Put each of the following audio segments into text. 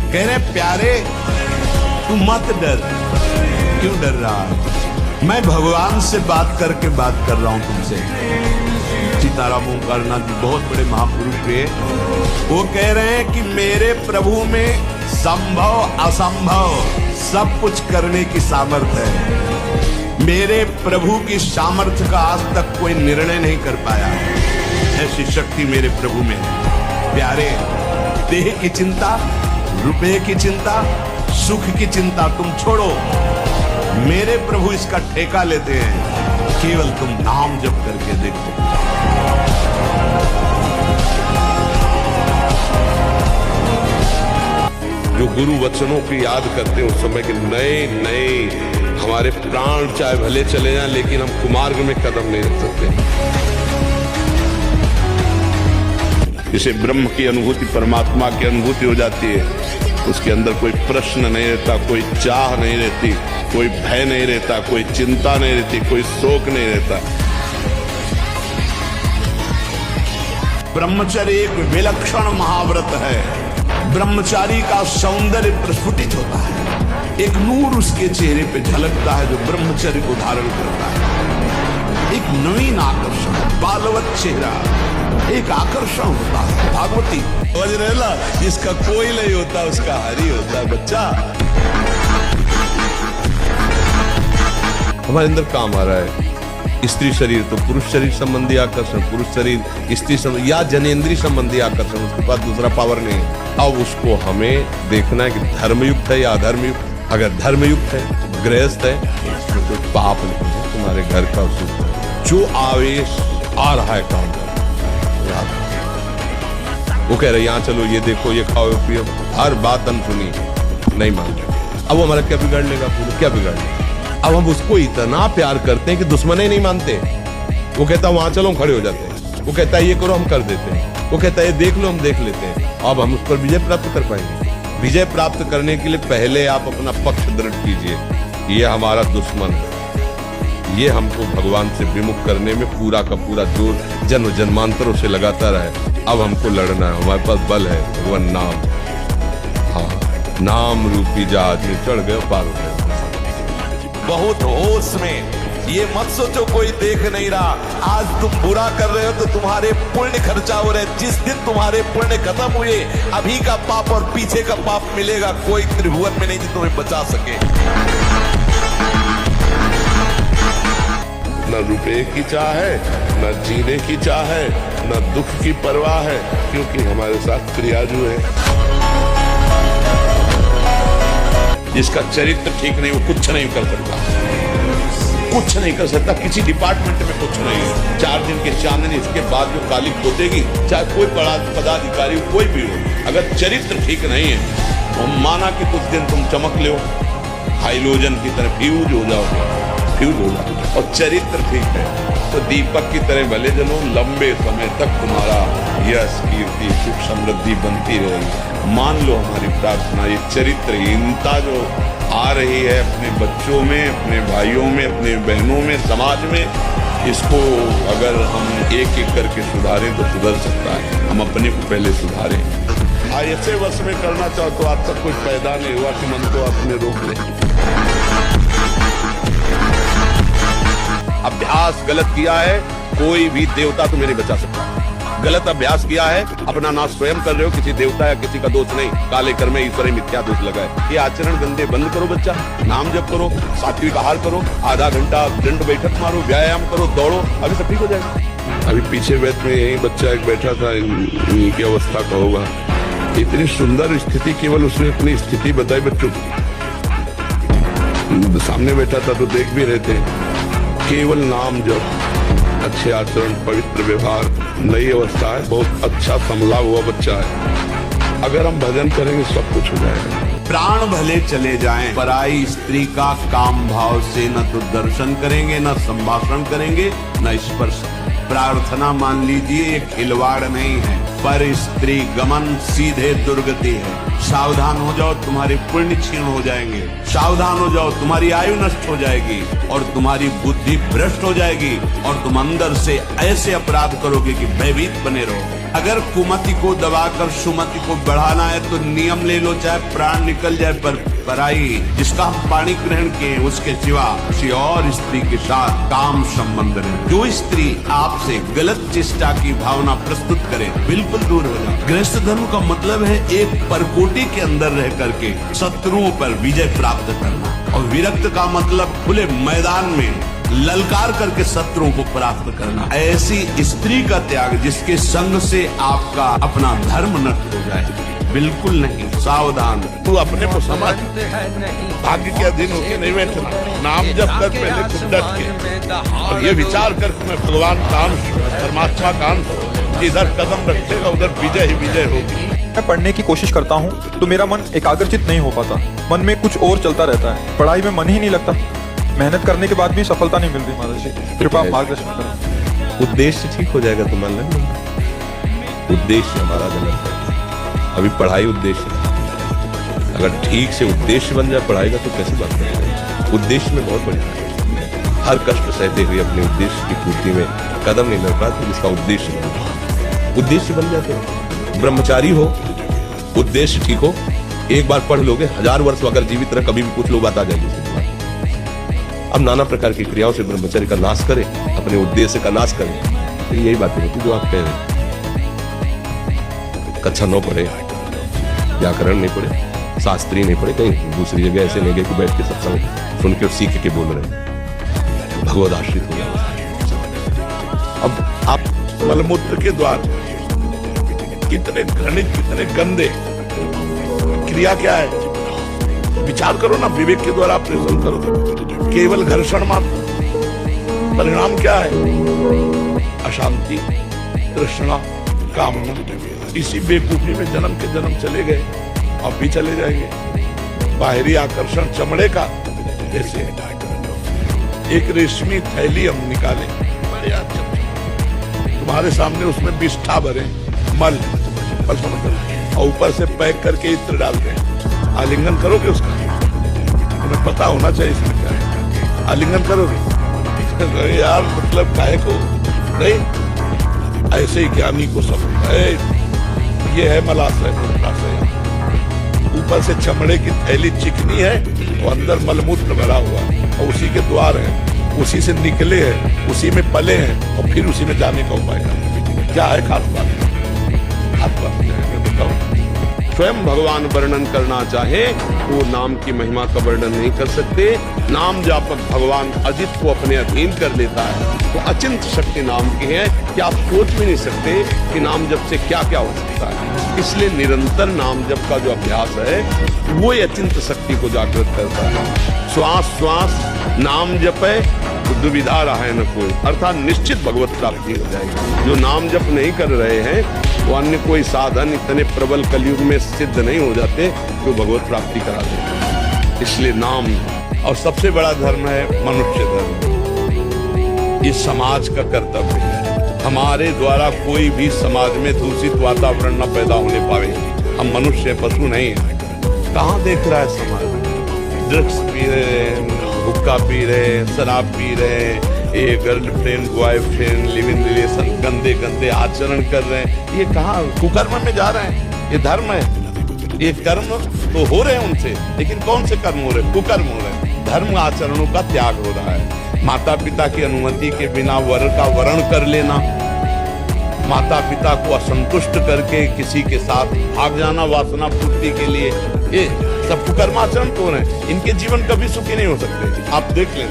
कह रहे प्यारे तू मत डर। क्यों डर रहा है? मैं भगवान से बात करके बात कर रहा हूं तुमसे। सीताराम ओंकारनाथ जी बहुत बड़े महापुरुष थे। वो कह रहे हैं कि मेरे प्रभु में संभव असंभव सब कुछ करने की सामर्थ्य है। मेरे प्रभु की सामर्थ्य का आज तक कोई निर्णय नहीं कर पाया। ऐसी शक्ति मेरे प्रभु में है। प्यारे, देह की चिंता, रुपए की चिंता, सुख की चिंता तुम छोड़ो। मेरे प्रभु इसका ठेका लेते हैं। केवल तुम नाम जप करके देखो। जो गुरु वचनों की याद करते हैं उस समय के नए नए हमारे प्राण चाहे भले चले जाएं, लेकिन हम कुमार्ग में कदम नहीं रख सकते। जिसे ब्रह्म की अनुभूति, परमात्मा की अनुभूति हो जाती है, उसके अंदर कोई प्रश्न नहीं रहता, कोई चाह नहीं रहती, कोई भय नहीं रहता, कोई चिंता नहीं रहती, कोई शोक नहीं रहता। ब्रह्मचर्य एक विलक्षण महाव्रत है। ब्रह्मचारी का सौंदर्य प्रस्फुटित होता है। एक नूर उसके चेहरे पे झलकता है जो ब्रह्मचर्य को धारण करता है। एक नवीन आकर्षण, बालवत चेहरा, एक आकर्षण होता है। भागवती वज्रेला, जिसका कोई नहीं होता उसका हरि होता है। बच्चा हमारे अंदर काम आ रहा है। स्त्री शरीर तो पुरुष शरीर संबंधी आकर्षण, पुरुष शरीर स्त्री संबंधी या जनेंद्रीय संबंधी आकर्षण, उसके पास दूसरा पावर नहीं है। अब उसको हमें देखना है कि धर्मयुक्त है या अधर्मयुक्त। अगर धर्मयुक्त है, गृहस्थ है, तो कोई पाप नहीं है, तुम्हारे घर का सुख। जो आवेश आ रहा है काम कर, वो कह रहे यहाँ चलो, ये देखो, ये खाओ, पियो, हर बात अनसुनी, नहीं मान रहे। अब वो हमारा क्या बिगाड़ लेगा? क्या बिगाड़ लेगा? अब हम उसको इतना प्यार करते हैं कि दुश्मन ही नहीं मानते। वो कहता है वहां चलो, हम खड़े हो जाते हैं। वो कहता है ये करो, हम कर देते हैं। वो कहता है ये देख लो, हम देख लेते हैं। अब हम उस पर विजय प्राप्त कर पाएंगे। विजय प्राप्त करने के लिए पहले आप अपना पक्ष दृढ़ कीजिए। ये हमारा दुश्मन है, ये हमको भगवान से विमुख करने में पूरा का पूरा जोर जन्म जन्मांतरों से लगाता रहे। अब हमको लड़ना है, हमारे पास बल है, भगवान नाम। हाँ, नाम रूपी जहाज में चढ़ गए, पार हो गए। बहुत होश में, ये मत सोचो कोई देख नहीं रहा। आज तुम बुरा कर रहे हो तो तुम्हारे पुण्य खर्चा हो रहे। जिस दिन तुम्हारे पुण्य खत्म हुए, अभी का पाप और पीछे का पाप मिलेगा। कोई त्रिभुवन में नहीं जो तुम्हें बचा सके। न रुपए की चाह है, न जीने की चाह है, न दुख की परवाह है, क्योंकि हमारे साथ क्रियाजू है। जिसका चरित्र ठीक नहीं, वो कुछ नहीं कर सकता। कुछ नहीं कर सकता, किसी डिपार्टमेंट में कुछ नहीं है। 4 दिन के चांदनी, इसके बाद जो काली खोदेगी, चाहे कोई बड़ा पदाधिकारी हो, कोई भी हो, अगर चरित्र ठीक नहीं है तो माना कि कुछ दिन तुम चमक लो, हाइलोजन की तरह फ्यूज हो जाओगे, और चरित्र ठीक है तो दीपक की तरह भले जलो, लंबे समय तक तुम्हारा यश, कीर्ति, सुख, समृद्धि बनती रहेगी। मान लो हमारी प्रार्थना, ये चरित्रहीनता जो आ रही है अपने बच्चों में, अपने भाइयों में, अपने बहनों में, समाज में, इसको अगर हम एक एक करके सुधारें तो सुधर सकता है। हम अपने को पहले सुधारें। ऐसे वश में करना चाहो तो आज तक कुछ पैदा नहीं हुआ कि मन को अपने रोक ले। अभ्यास गलत किया है, कोई भी देवता तुम्हें नहीं बचा सकता। गलत अभ्यास किया है, अपना नाश स्वयं कर रहे हो, किसी देवता या किसी का दोष नहीं। काले कर्म में ईश्वर मिथ्या दोष लगा है। ये आचरण गंदे बंद करो बच्चा, नाम जप करो, सात्विक आहार करो, आधा घंटा दंड बैठक मारो, व्यायाम करो, दौड़ो, अभी सब ठीक हो जाएगा। अभी पीछे बैठ में यही बच्चा एक बैठा था, इनकी अवस्था का होगा। इतनी सुंदर स्थिति, केवल उसने अपनी स्थिति बताई बच्चों की। सामने बैठा था तो देख भी रहे थे। केवल नाम जप, अच्छे आचरण, पवित्र व्यवहार, नई अवस्था है, बहुत अच्छा संभला हुआ बच्चा है। अगर हम भजन करेंगे सब कुछ हो जाएगा। प्राण भले चले जाएं, पराई स्त्री का काम भाव से न तो दर्शन करेंगे, न संभाषण करेंगे, न स्पर्श। प्रार्थना मान लीजिए ये खिलवाड़ नहीं है, पर स्त्री गमन सीधे दुर्गति है। सावधान हो जाओ, तुम्हारे पुण्य क्षीण हो जाएंगे। सावधान हो जाओ, तुम्हारी आयु नष्ट हो जाएगी और तुम्हारी बुद्धि भ्रष्ट हो जाएगी और तुम अंदर से ऐसे अपराध करोगे कि भयभीत बने रहो। अगर कुमति को दबाकर सुमति को बढ़ाना है तो नियम ले लो, चाहे प्राण निकल जाए पर पराई। जिसका हम पानी ग्रहण किए उसके सिवा किसी और स्त्री के साथ काम संबंध रहे। जो स्त्री आपसे गलत चेष्टा की भावना प्रस्तुत करे बिल्कुल दूर हो जाए। गृहस्थ धर्म का मतलब है एक परकोटि के अंदर रह करके शत्रुओं पर विजय प्राप्त करना, और विरक्त का मतलब खुले मैदान में ललकार करके शत्रुओं को प्राप्त करना। ऐसी स्त्री का त्याग जिसके संग से आपका अपना धर्म नष्ट हो जाए, बिल्कुल नहीं, सावधान। तू अपने को समझ, भाग्य के अधीन होके नहीं बैठना। नाम जब कर पहले खुद डट के, और ये विचार कर मैं भगवान का अंश, परमात्मा का अंश, इधर कदम रखेगा उधर विजय ही विजय होगी। मैं पढ़ने की कोशिश करता हूँ तो मेरा मन एकाग्रचित नहीं हो पाता, मन में कुछ और चलता रहता है, पढ़ाई में मन ही नहीं लगता। मेहनत करने के बाद भी सफलता नहीं मिल रही। महाराज जी कृपा मार्गदर्शन करें। उद्देश्य ठीक हो जाएगा तो मान लेंगे। उद्देश्य हमारा गलत है। अभी पढ़ाई उद्देश्य है। अगर ठीक से उद्देश्य बन जाए पढ़ाई का तो कैसी बात करेंगे। उद्देश्य में बहुत बढ़िया है। हर कष्ट सहते हुए अपने उद्देश्य की पूर्ति में कदम नहीं लग पाते, जिसका उद्देश्य बन जाते हैं। ब्रह्मचारी हो, उद्देश्य ठीक हो, एक बार पढ़ लोगे, 1000 वर्ष अगर जीवित रहे कभी भी कुछ लोग बात आ जाएगी। अब नाना प्रकार की क्रियाओं से ब्रह्मचर्य का नाश करें, अपने उद्देश्य का नाश करें, फिर यही बातें होती जो आप कह रहे हैं। कक्षा 9 पढ़े, व्याकरण नहीं पढ़े, शास्त्री नहीं पढ़े, कहीं दूसरी जगह ऐसे नहीं गए कि बैठ के सत्संग सुन के और सीख के बोल रहे हैं, भगवद आश्रित हो गया। अब आप मलमूत्र के द्वार कितने घृणित, कितने गंदे, क्रिया क्या है विचार करो ना। विवेक के द्वारा ऑपरेशन करो, केवल घर्षण मात्र, परिणाम क्या है? अशांति, तृष्णा, कामना। इसी बेवकूफी में जन्म के जन्म चले गए, अब भी चले जाएंगे। बाहरी आकर्षण चमड़े का, जैसे एक रेशमी थैली हम निकाले, बड़े अच्छा, तुम्हारे सामने उसमें विष्ठा भरे मल, और ऊपर से पैक करके इत्र डालते हैं। आलिंगन करोगे उसका? तुम्हें पता होना चाहिए इसमें क्या है। आलिंगन करोगे यार, मतलब काहे को नहीं, ऐसे ही ज्ञानी को सब ये है मलाशय। ऊपर से चमड़े की थैली चिकनी है और अंदर मलमूत्र भरा हुआ, और उसी के द्वार है, उसी से निकले हैं, उसी में पले हैं, और फिर उसी में जाने का उपाय करें। क्या है खास बात? बताओ। स्वयं भगवान वर्णन करना चाहे तो नाम की महिमा का वर्णन नहीं कर सकते। नाम जापक भगवान अजित को अपने अधीन कर लेता है, तो अचिंत शक्ति नाम की है कि आप सोच भी नहीं सकते कि नाम जप से क्या क्या हो सकता है। इसलिए निरंतर नाम जप का जो अभ्यास है वो अचिंत शक्ति को जागृत करता है। श्वास श्वास नाम जपे दुविधा रहा है न कोई, अर्थात निश्चित भगवत प्राप्ति हो जाएगी। जो नाम जप नहीं कर रहे हैं वो अन्य कोई साधन इतने प्रबल कलयुग में सिद्ध नहीं हो जाते जो भगवत प्राप्ति करा देते। इसलिए नाम, और सबसे बड़ा धर्म है मनुष्य धर्म। इस समाज का कर्तव्य है, हमारे द्वारा कोई भी समाज में दूषित वातावरण न पैदा होने पाए। हम मनुष्य पशु नहीं है। कहाँ देख रहा है समाज? ड्रग्स पी रहे, हुक्का पी रहे, शराब पी रहे, ये girlfriend boyfriend live in relation, गंदे गंदे आचरण कर रहे हैं। ये कहाँ कुकर्म में जा रहे हैं? ये धर्म है? ये कर्म तो हो रहे हैं उनसे, लेकिन कौन से कर्म हो रहे हैं? कुकर्म हो रहे हैं। धर्म आचरणों का त्याग हो रहा है। माता पिता की अनुमति के बिना वर का वरण कर लेना, माता पिता को असंतुष्ट करके किसी के साथ भाग जाना वासना पूर्ति के लिए, ये सब कुकर्माचरण तो रहे हैं। इनके जीवन कभी सुखी नहीं हो सकते। आप देख लें,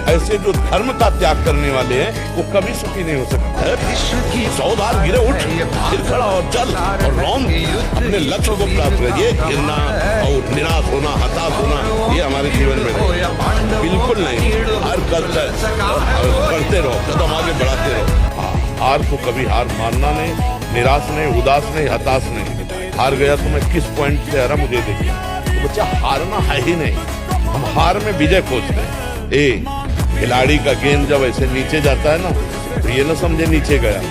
ऐसे जो धर्म का त्याग करने वाले हैं वो कभी सुखी नहीं हो सकते। 100 बार गिरे उठ, फिर खड़ा और चल और रौन अपने लक्ष्य को प्राप्त कर। ये गिरना और निराश होना, हताश होना, ये हमारे जीवन में नहीं, बिल्कुल नहीं। हर करते रहो, कदम आगे बढ़ाते रहो। हार को कभी हार मानना नहीं, निराश नहीं, उदास नहीं, हताश नहीं। हार गया तो मैं किस पॉइंट से हारा मुझे देखिए। तो बच्चा हारना है ही नहीं, हम हार में विजय खोजते हैं। खिलाड़ी का गेंद जब ऐसे नीचे जाता है ना, तो ये ना समझे नीचे गया,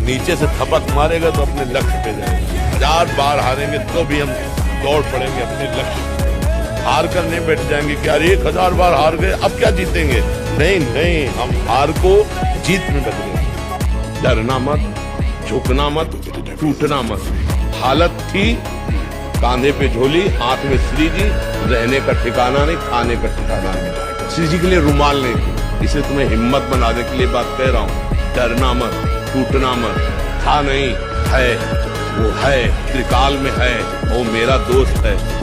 नीचे से थपक मारेगा तो अपने लक्ष्य पे जाएगा। 1000 बार हारेंगे तो भी हम दौड़ पड़ेंगे अपने लक्ष्य। हार कर नहीं बैठ जाएंगे कि यार 1000 बार हार गए अब क्या जीतेंगे। नहीं नहीं, हम हार को जीत में बदलेंगे। डरना मत, झुकना मत, टूटना मत। हालत थी कांधे पे झोली, हाथ में श्री जी, रहने का ठिकाना नहीं, खाने का ठिकाना नहीं। श्री जी के लिए रुमाल नहीं थी, इसे तुम्हें हिम्मत बनाने के लिए बात कह रहा हूं। डरना मत, टूटना मत। था नहीं, है, वो है, त्रिकाल में है, वो मेरा दोस्त है।